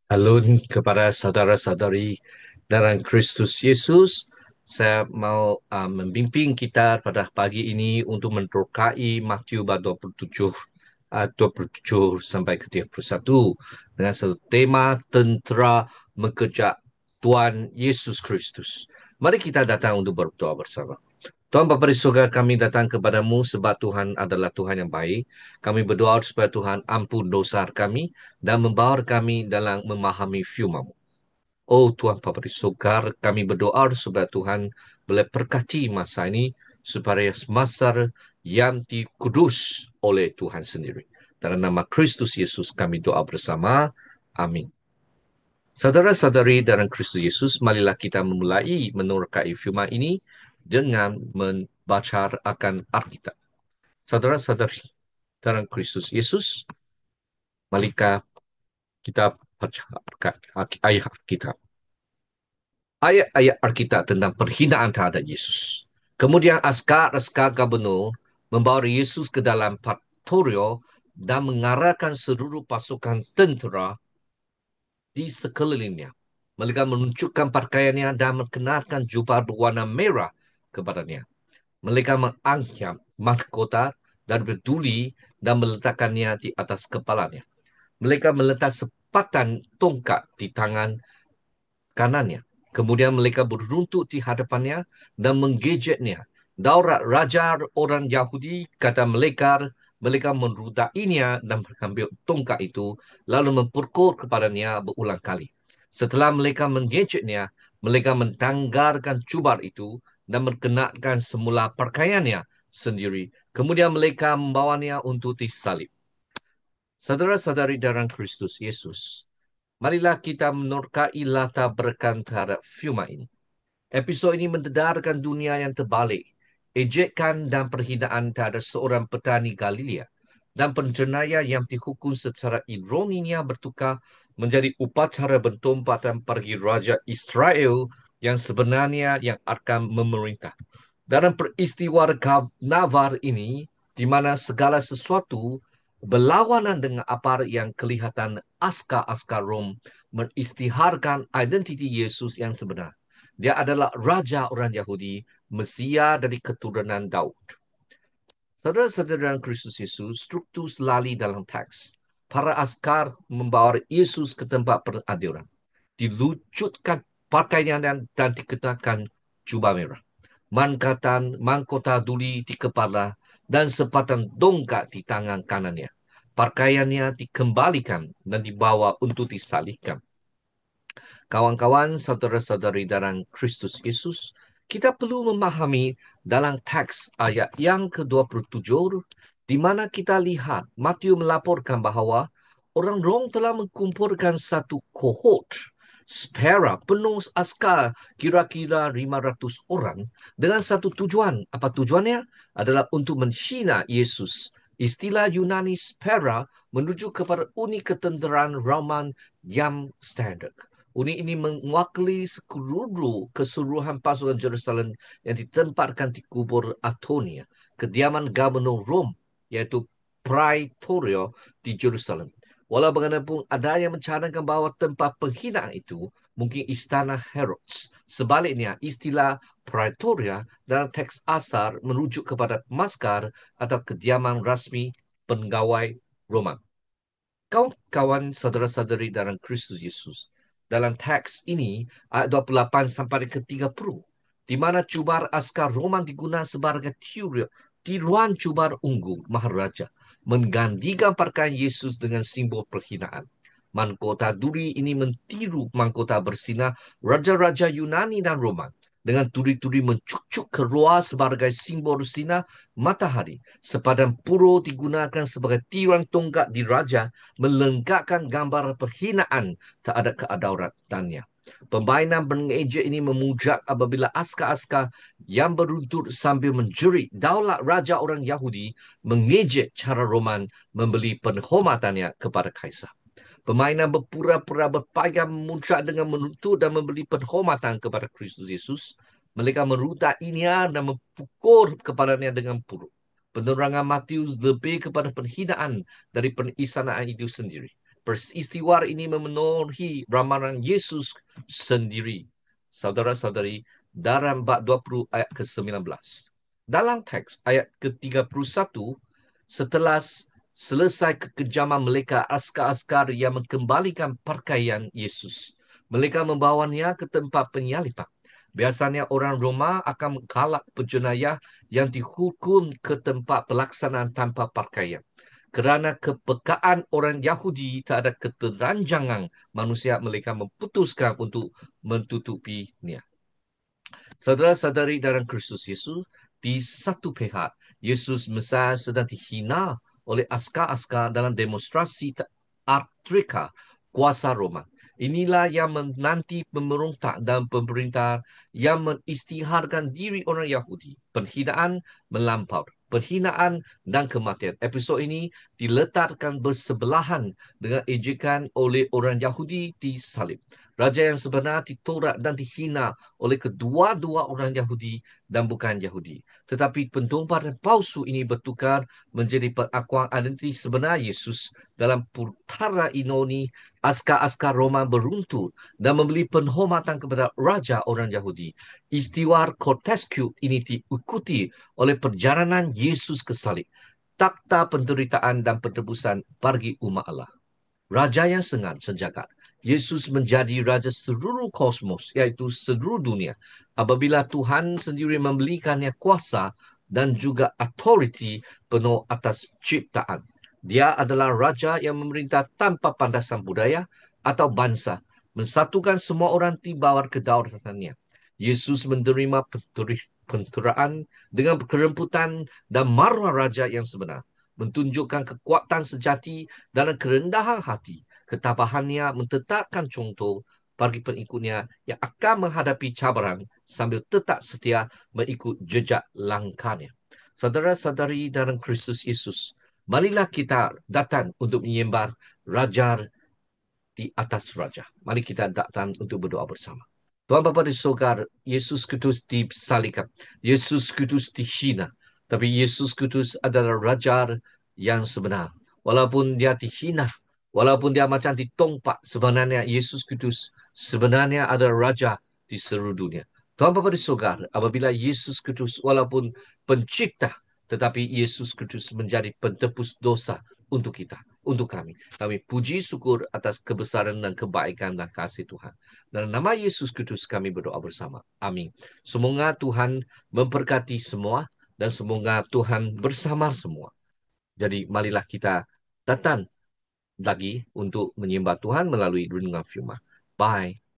Halo kepada saudara-saudari dalam Kristus Yesus. Saya mau membimbing kita pada pagi ini untuk menerokai Matius bab 27, 27 sampai ke 31 dengan satu tema tentera mengejar Tuhan Yesus Kristus. Mari kita datang untuk berdoa bersama. Tuhan Bapa di surga, kami datang kepadamu sebab Tuhan adalah Tuhan yang baik. Kami berdoa supaya Tuhan ampun dosa kami dan membawa kami dalam memahami firman-Mu. Oh Tuhan Bapa di surga, kami berdoa supaya Tuhan boleh berkati masa ini supaya masa yang dikudus oleh Tuhan sendiri. Dalam nama Kristus Yesus kami doa bersama. Amin. Saudara-saudari dalam Kristus Yesus, marilah kita memulai menerokai firman ini dengan membaca akan Alkitab. Saudara-saudari dalam Kristus Yesus, marilah kita baca ayat Alkitab. Ayat-ayat Alkitab tentang perhinaan terhadap Yesus. Kemudian askar-askar gubernur membawa Yesus ke dalam Pretorio dan mengarahkan seluruh pasukan tentera di sekelilingnya. Mereka menunjukkan pakaiannya dan mengenakan jubah berwarna merah kepadanya. Mereka mengangkat mahkota dan berduli dan meletakkannya di atas kepalanya. Mereka meletak sepatan tongkat di tangan kanannya. Kemudian mereka beruntut di hadapannya dan menggejeknya. Daurat raja orang Yahudi, kata mereka merudainya dan mengambil tongkat itu, lalu memukul kepadanya berulang kali. Setelah mereka menggejeknya, mereka mentanggarkan jubah itu dan mengenakan semula pakaiannya sendiri. Kemudian mereka membawanya untuk disalib. Saudara-saudari dalam Kristus Yesus, marilah kita menerkai latar belakang terhadap firman ini. Episod ini mendedarkan dunia yang terbalik, ejekan dan perhinaan terhadap seorang petani Galilea, dan penjenayah yang dihukum secara ironinya bertukar menjadi upacara bertompatan bagi Raja Israel yang sebenarnya yang akan memerintah. Dalam peristiwa karnaval ini, di mana segala sesuatu berlawanan dengan apa yang kelihatan askar-askar Rom mengisytiharkan identiti Yesus yang sebenar. Dia adalah Raja orang Yahudi, Mesia dari keturunan Daud. Saudara-saudara Kristus Yesus, struktur selalu dalam teks. Para askar membawa Yesus ke tempat peradilan. Dilucutkan pakaian dan dikenakan jubah merah. Mahkota duli di kepala dan sepatan tongkat di tangan kanannya. Pakaiannya dikembalikan dan dibawa untuk disalibkan. Kawan-kawan, saudara-saudari dalam Kristus Yesus, kita perlu memahami dalam teks ayat yang ke-27, di mana kita lihat Matius melaporkan bahawa orang Rom telah mengumpulkan satu kohort spera penuh askar kira-kira 500 orang dengan satu tujuan. Apa tujuannya? Adalah untuk menghina Yesus. Istilah Yunani spera menuju kepada unit ketenteraan Roman yang standard. Unit ini mewakili keseluruhan pasukan Jerusalem yang ditempatkan di kubur Antonia, kediaman gubernur Rom, yaitu Praetorio di Jerusalem. Walau bagaimanapun ada yang mencadangkan bahawa tempat penghinaan itu mungkin istana Herods. Sebaliknya, istilah Praetoria dalam teks asal merujuk kepada maskar atau kediaman rasmi pegawai Roman. Kawan-kawan saudara-saudari dalam Kristus Yesus, dalam teks ini ayat 28 sampai ke 30, di mana cubar askar Roman digunakan sebagai tiruan cubar ungu Maharaja, menggantikan pakaian Yesus dengan simbol perhinaan. Mahkota duri ini mentiru mahkota bersinar raja-raja Yunani dan Roman, dengan duri-duri mencucuk keluar sebagai simbol sinar matahari. Sepadan puro digunakan sebagai tiruan tongkat di raja, melengkapkan gambar perhinaan terhadap kedaulatannya. Pembainan mengejek ini memujak apabila askar-askar yang beruntut sambil menjerit daulat raja orang Yahudi mengejek cara Roman membeli penghormatannya kepada Kaisar. Pemainan berpura-pura berpayah memuncak dengan menuntut dan membeli penghormatan kepada Kristus Yesus. Mereka merudainya dan memukul kepadanya dengan buruk. Penerangan Matius lebih kepada penghinaan dari penisanaan itu sendiri. Peristiwa ini memenuhi ramalan Yesus sendiri. Saudara-saudari, dalam bab 20 ayat ke-19. Dalam teks ayat ke-31, setelah selesai kekejaman mereka, askar-askar yang mengembalikan pakaian Yesus, mereka membawanya ke tempat penyaliban. Biasanya orang Roma akan mengkalak penjenayah yang dihukum ke tempat pelaksanaan tanpa pakaian. Kerana kepekaan orang Yahudi terhadap keteranjangan manusia, mereka memutuskan untuk menutupinya. Saudara-saudari dalam Kristus Yesus, di satu pihak, Yesus Mesias sedang dihina oleh askar-askar dalam demonstrasi artrika kuasa Roma. Inilah yang menanti pemberontak dan pemerintah yang mengisytiharkan diri orang Yahudi. Penghinaan melampau, penghinaan dan kematian. Episod ini diletakkan bersebelahan dengan ejekan oleh orang Yahudi disalib. Raja yang sebenar ditolak dan dihina oleh kedua-dua orang Yahudi dan bukan Yahudi. Tetapi pentumpahan palsu ini bertukar menjadi pengakuan identiti sebenar Yesus. Dalam perkara ini, askar-askar Roma beruntur dan memberi penghormatan kepada Raja orang Yahudi. Istiwa Cortescue ini diikuti oleh perjalanan Yesus ke salib, takhta penderitaan dan penebusan bagi umat Allah. Raja yang sejagat. Yesus menjadi Raja seluruh kosmos, iaitu seluruh dunia. Apabila Tuhan sendiri memberikannya kuasa dan juga authority penuh atas ciptaan. Dia adalah Raja yang memerintah tanpa pandasan budaya atau bangsa, mensatukan semua orang di bawah kedaulatannya. Yesus menerima penteraan dengan keremputan dan marwah Raja yang sebenar, menunjukkan kekuatan sejati dalam kerendahan hati. Ketabahannya menetapkan contoh bagi pengikutnya yang akan menghadapi cabaran sambil tetap setia mengikut jejak langkahnya. Saudara-saudari dalam Kristus Yesus, marilah kita datang untuk menyembah Raja di atas Raja. Mari kita datang untuk berdoa bersama. Tuhan Bapa di surga, Yesus Kristus disalibkan, Yesus Kristus dihina, tapi Yesus Kristus adalah Raja yang sebenar. Walaupun dia dihina, walaupun dia macam ditongpak, sebenarnya Yesus Kristus sebenarnya adalah Raja di seluruh dunia. Tuhan Bapa di surga, apabila Yesus Kristus walaupun pencipta, tetapi Yesus Kristus menjadi pentebus dosa untuk kita, untuk kami. Kami puji syukur atas kebesaran dan kebaikan dan kasih Tuhan. Dalam nama Yesus Kristus kami berdoa bersama. Amin. Semoga Tuhan memberkati semua dan semoga Tuhan bersama semua. Jadi marilah kita datang lagi untuk menyembah Tuhan melalui renungan firman. Bye.